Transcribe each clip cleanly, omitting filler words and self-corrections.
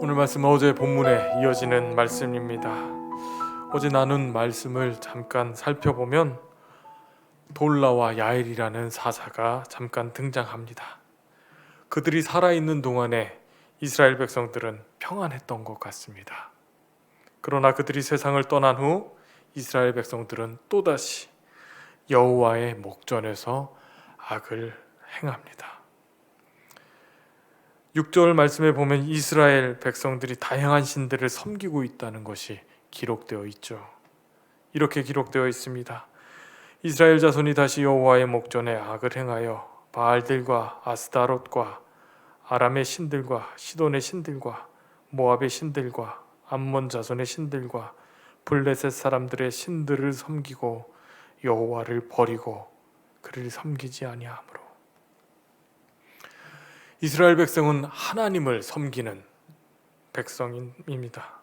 오늘 말씀은 어제 본문에 이어지는 말씀입니다. 어제 나눈 말씀을 잠깐 살펴보면 돌라와 야엘이라는 사사가 잠깐 등장합니다. 그들이 살아있는 동안에 이스라엘 백성들은 평안했던 것 같습니다. 그러나 그들이 세상을 떠난 후 이스라엘 백성들은 또다시 여호와의 목전에서 악을 행합니다. 6절 말씀에 보면 이스라엘 백성들이 다양한 신들을 섬기고 있다는 것이 기록되어 있죠. 이렇게 기록되어 있습니다. 이스라엘 자손이 다시 여호와의 목전에 악을 행하여 바알들과 아스타롯과 아람의 신들과 시돈의 신들과 모압의 신들과 암몬 자손의 신들과 블레셋 사람들의 신들을 섬기고 여호와를 버리고 그를 섬기지 아니하므로. 이스라엘 백성은 하나님을 섬기는 백성입니다.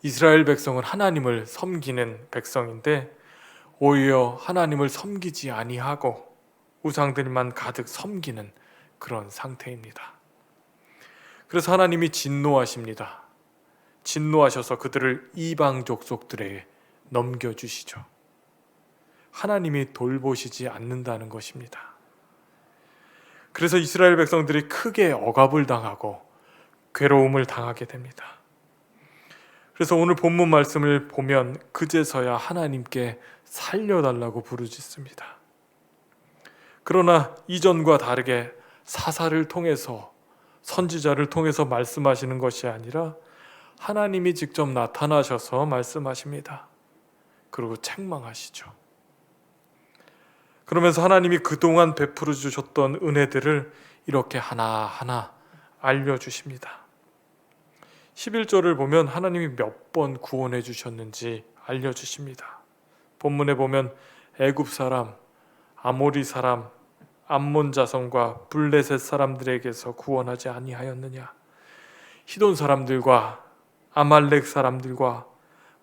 이스라엘 백성은 하나님을 섬기는 백성인데 오히려 하나님을 섬기지 아니하고 우상들만 가득 섬기는 그런 상태입니다. 그래서 하나님이 진노하십니다. 진노하셔서 그들을 이방 족속들에게 넘겨주시죠. 하나님이 돌보시지 않는다는 것입니다. 그래서 이스라엘 백성들이 크게 억압을 당하고 괴로움을 당하게 됩니다. 그래서 오늘 본문 말씀을 보면 그제서야 하나님께 살려달라고 부르짖습니다. 그러나 이전과 다르게 사사를 통해서, 선지자를 통해서 말씀하시는 것이 아니라 하나님이 직접 나타나셔서 말씀하십니다. 그리고 책망하시죠. 그러면서 하나님이 그동안 베풀어 주셨던 은혜들을 이렇게 하나하나 알려주십니다. 11절을 보면 하나님이 몇 번 구원해 주셨는지 알려주십니다. 본문에 보면 애굽 사람, 아모리 사람, 암몬 자손과 블레셋 사람들에게서 구원하지 아니하였느냐? 시돈 사람들과 아말렉 사람들과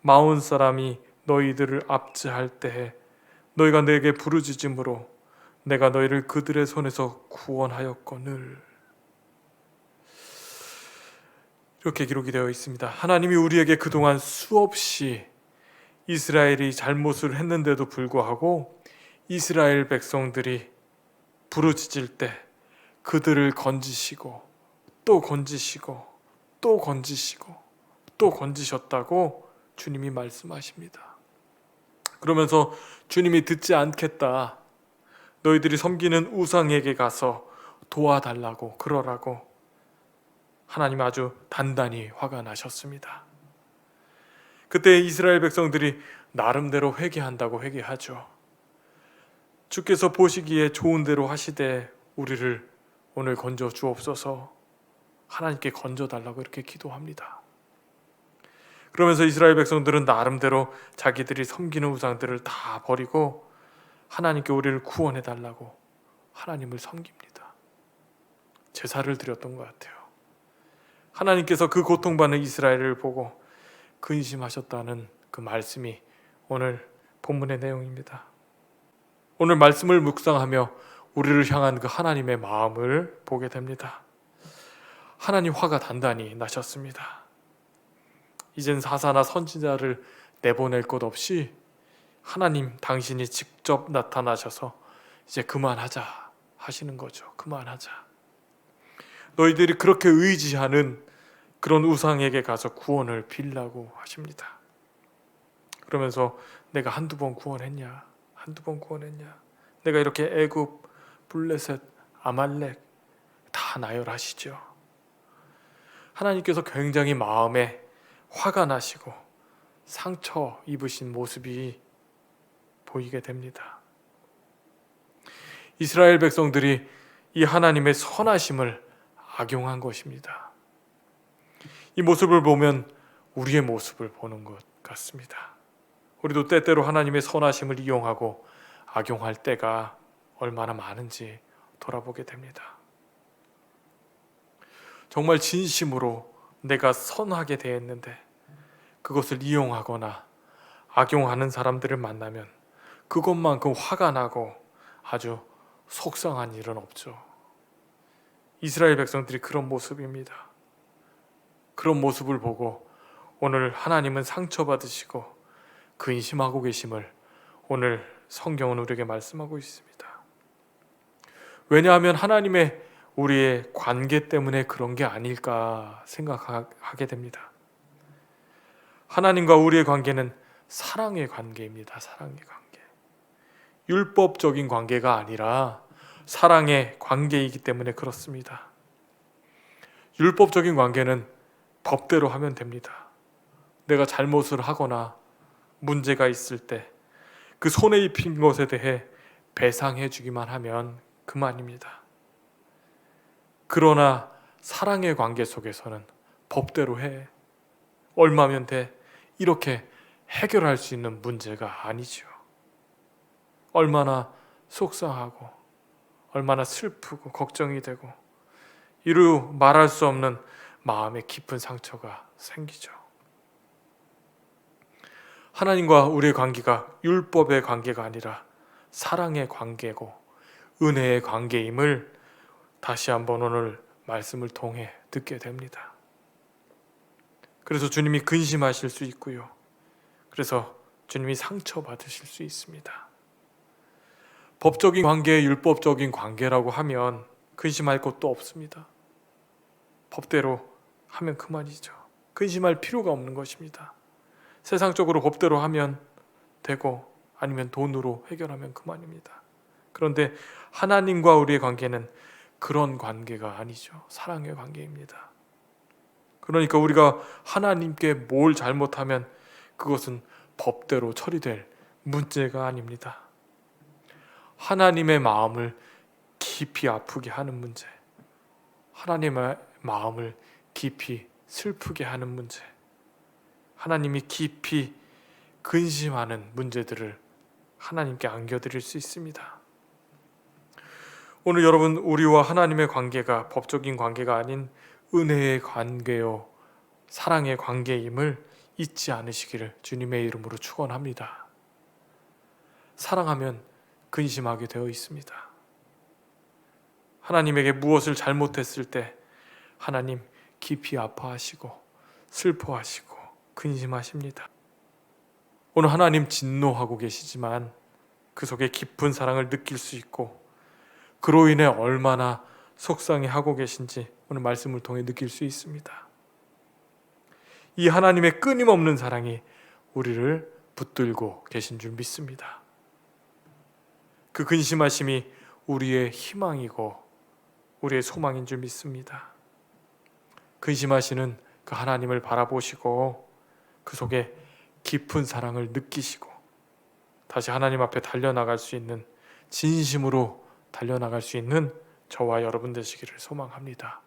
마온 사람이 너희들을 압제할 때에 너희가 내게 부르짖음으로 내가 너희를 그들의 손에서 구원하였거늘. 이렇게 기록이 되어 있습니다. 하나님이 우리에게 그동안 수없이 이스라엘이 잘못을 했는데도 불구하고 이스라엘 백성들이 부르짖을 때 그들을 건지시고 또 건지시고 또 건지시고 또 건지셨다고 주님이 말씀하십니다. 그러면서 주님이 듣지 않겠다, 너희들이 섬기는 우상에게 가서 도와달라고 그러라고 하나님 아주 단단히 화가 나셨습니다. 그때 이스라엘 백성들이 나름대로 회개한다고 회개하죠. 주께서 보시기에 좋은 대로 하시되 우리를 오늘 건져 주옵소서, 하나님께 건져달라고 이렇게 기도합니다. 그러면서 이스라엘 백성들은 나름대로 자기들이 섬기는 우상들을 다 버리고 하나님께 우리를 구원해달라고 하나님을 섬깁니다. 제사를 드렸던 것 같아요. 하나님께서 그 고통받는 이스라엘을 보고 근심하셨다는 그 말씀이 오늘 본문의 내용입니다. 오늘 말씀을 묵상하며 우리를 향한 그 하나님의 마음을 보게 됩니다. 하나님 화가 단단히 나셨습니다. 이젠 사사나 선지자를 내보낼 것 없이 하나님 당신이 직접 나타나셔서 이제 그만하자 하시는 거죠. 그만하자. 너희들이 그렇게 의지하는 그런 우상에게 가서 구원을 빌라고 하십니다. 그러면서 내가 한두 번 구원했냐? 한두 번 구원했냐? 내가 이렇게 애굽, 블레셋, 아말렉 다 나열하시죠. 하나님께서 굉장히 마음에 화가 나시고 상처 입으신 모습이 보이게 됩니다. 이스라엘 백성들이 이 하나님의 선하심을 악용한 것입니다. 이 모습을 보면 우리의 모습을 보는 것 같습니다. 우리도 때때로 하나님의 선하심을 이용하고 악용할 때가 얼마나 많은지 돌아보게 됩니다. 정말 진심으로 내가 선하게 대했는데 그것을 이용하거나 악용하는 사람들을 만나면 그것만큼 화가 나고 아주 속상한 일은 없죠. 이스라엘 백성들이 그런 모습입니다. 그런 모습을 보고 오늘 하나님은 상처받으시고 근심하고 계심을 오늘 성경은 우리에게 말씀하고 있습니다. 왜냐하면 하나님의 우리의 관계 때문에 그런 게 아닐까 생각하게 됩니다. 하나님과 우리의 관계는 사랑의 관계입니다. 사랑의 관계. 율법적인 관계가 아니라 사랑의 관계이기 때문에 그렇습니다. 율법적인 관계는 법대로 하면 됩니다. 내가 잘못을 하거나 문제가 있을 때 그 손해 입힌 것에 대해 배상해 주기만 하면 그만입니다. 그러나 사랑의 관계 속에서는 법대로 해. 얼마면 돼. 이렇게 해결할 수 있는 문제가 아니죠. 얼마나 속상하고 얼마나 슬프고 걱정이 되고 이루 말할 수 없는 마음의 깊은 상처가 생기죠. 하나님과 우리의 관계가 율법의 관계가 아니라 사랑의 관계고 은혜의 관계임을 다시 한번 오늘 말씀을 통해 듣게 됩니다. 그래서 주님이 근심하실 수 있고요. 그래서 주님이 상처받으실 수 있습니다. 법적인 관계, 율법적인 관계라고 하면 근심할 것도 없습니다. 법대로 하면 그만이죠. 근심할 필요가 없는 것입니다. 세상적으로 법대로 하면 되고 아니면 돈으로 해결하면 그만입니다. 그런데 하나님과 우리의 관계는 그런 관계가 아니죠. 사랑의 관계입니다. 그러니까 우리가 하나님께 뭘 잘못하면 그것은 법대로 처리될 문제가 아닙니다. 하나님의 마음을 깊이 아프게 하는 문제, 하나님의 마음을 깊이 슬프게 하는 문제, 하나님이 깊이 근심하는 문제들을 하나님께 안겨드릴 수 있습니다. 오늘 여러분, 우리와 하나님의 관계가 법적인 관계가 아닌 은혜의 관계요 사랑의 관계임을 잊지 않으시기를 주님의 이름으로 축원합니다. 사랑하면 근심하게 되어 있습니다. 하나님에게 무엇을 잘못했을 때 하나님 깊이 아파하시고 슬퍼하시고 근심하십니다. 오늘 하나님 진노하고 계시지만 그 속에 깊은 사랑을 느낄 수 있고 그로 인해 얼마나 속상해하고 계신지 오늘 말씀을 통해 느낄 수 있습니다. 이 하나님의 끊임없는 사랑이 우리를 붙들고 계신 줄 믿습니다. 그 근심하심이 우리의 희망이고 우리의 소망인 줄 믿습니다. 근심하시는 그 하나님을 바라보시고 그 속에 깊은 사랑을 느끼시고 다시 하나님 앞에 달려나갈 수 있는, 진심으로 달려나갈 수 있는 저와 여러분 되시기를 소망합니다.